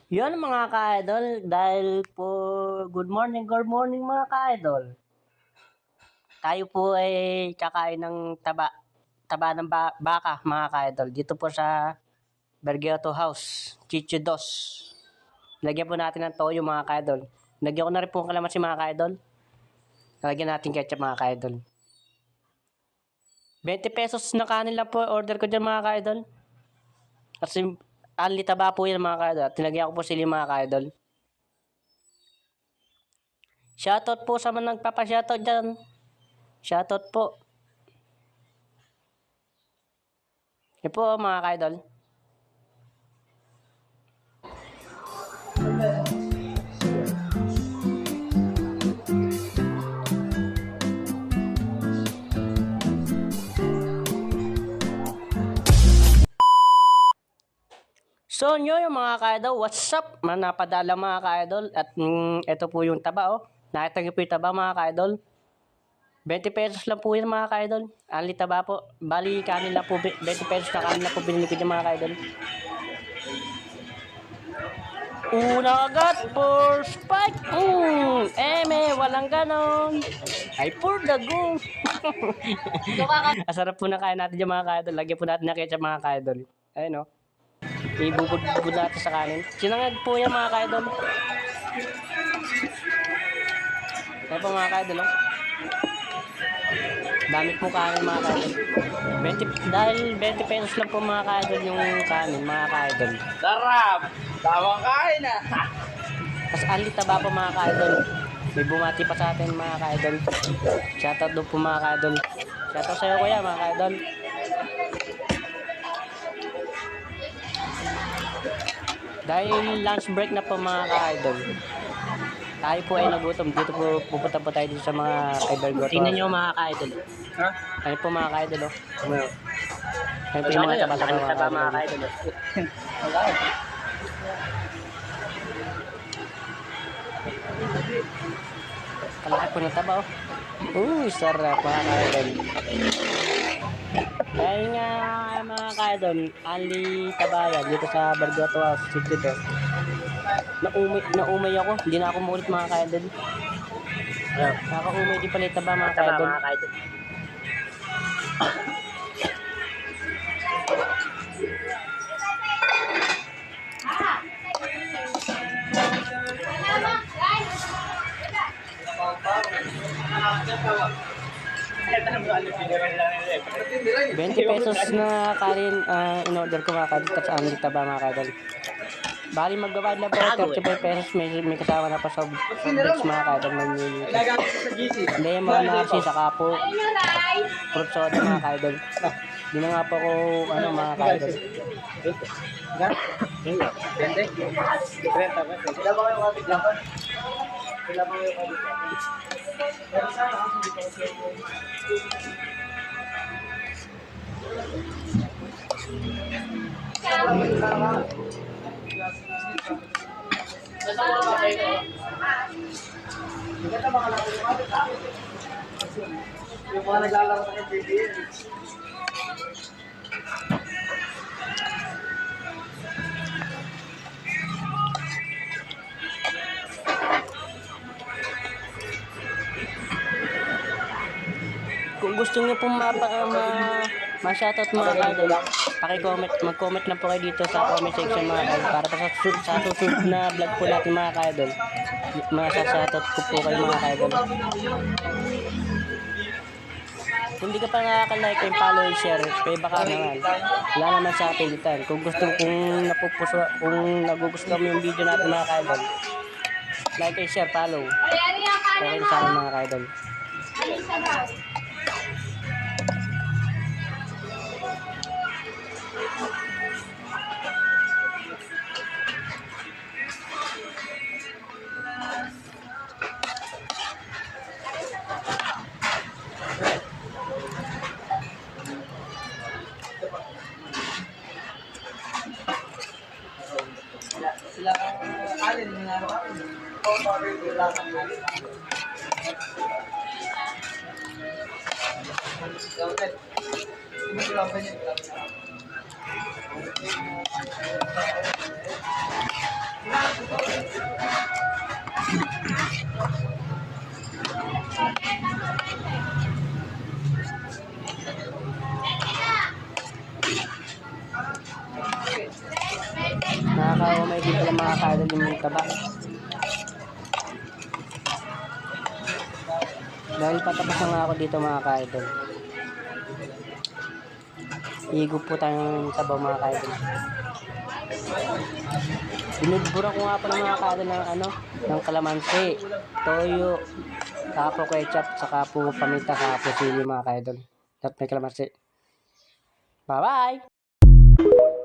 Yun mga ka-idol, dahil po good morning mga ka-idol. Tayo po ay kakain ng taba ng baka mga ka-idol. Dito po sa Bergioto House, Chicho Dos. Lagyan po natin ng toyo mga ka-idol. Lagyan ko na rin po ang kalamansi mga ka-idol. Lagyan natin ketchup mga ka-idol. 20 pesos na kanin lang po order ko dyan mga ka-idol. Kasi anli taba po yan mga ka-idol. Tinagyan ko po sila mga ka-idol. Shoutout po sa mga nagpapa-shoutout dyan. Shoutout po. Yan po mga ka-idol. So nyo yung mga ka-idol, what's up? Napadala mga ka-idol. At ito po yung taba oh. Nakita nyo po yung taba mga ka-idol. 20 pesos lang po yun mga ka-idol. Anli taba po. Bali kanin lang po. 20 pesos na kanin lang po binili ko dyan mga ka-idol. Una agad for spike. Walang ganon. Ay for the go. Asarap po na kain natin dyan mga ka-idol. Lagyan po natin na ketchup mga ka-idol. Ayun o. Ibubud natin sa kanin. Sinangag po yan mga ka-idol. Ayun po mga ka-idol. Dami po kanin mga ka-idol. Dahil 20 pesos lang po mga ka-idol yung kanin mga ka-idol. Sarap! Tawang kain ah! Mas anli taba po mga ka-idol. May bumati pa sa atin mga ka-idol. Shoutout doon po mga ka-idol. Shoutout sa'yo kuya mga ka-idol. Dahil lunch break na po mga ka-idol. Tayo po ay nagutom. Dito po pupunta po tayo dito sa mga kay-Bergioto. Tingnan nyo mga ka-idol. Ha? Ano po mga ka-idol oh. Ano po yung mga taba mga ka-idol. Kalaki po ng taba oh. Sarap mga ka-idol. Dahil nga mga ka-idol, anli tabayan dito sa Bergioto House, dito. Naumay ako, hindi na ako mulit mga ka-idol. Nakakaumay din pala yung taba mga ka-idol. $20 na kanin in-order ko mga ka-idol at anli taba mga ka-idol. Bali magbabayad lang po 35 pesos, may kasama na pa sa breaks mga ka-idol. Hindi yung mga nasi, saka po fruit soda mga ka-idol. Hindi na nga po ako mga ka-idol. Yung mga naglalaro sa PBA. Kung gusto niyo pong ma-shoutout mga ka-idol, mag-comment lang po kayo dito sa comment section mga ka-idol para pa sa susunod na vlog po natin mga ka-idol. Shoutout ko po kayo mga ka-idol. Kung di ka pa nakaka-like and follow and share, baka naman. Wala naman sa pilitan. Kung nagugustuhan mo yung video natin mga ka-idol, like and share, follow. Okay sa akin mga ka-idol. Sila alin na araw-araw. Oo, sorry, wala kang alin. Hindi ko lang ba niya? din pala mga ka-idol yung taba. Dahil patapos na nga ako dito mga ka-idol. Higop po tayong sabaw mga ka-idol. Binudbura ko nga pala mga ka-idol ng kalamansi, toyo, saka po ketchup, saka po paminta, saka po sili mga ka-idol. At may kalamansi. Bye-bye!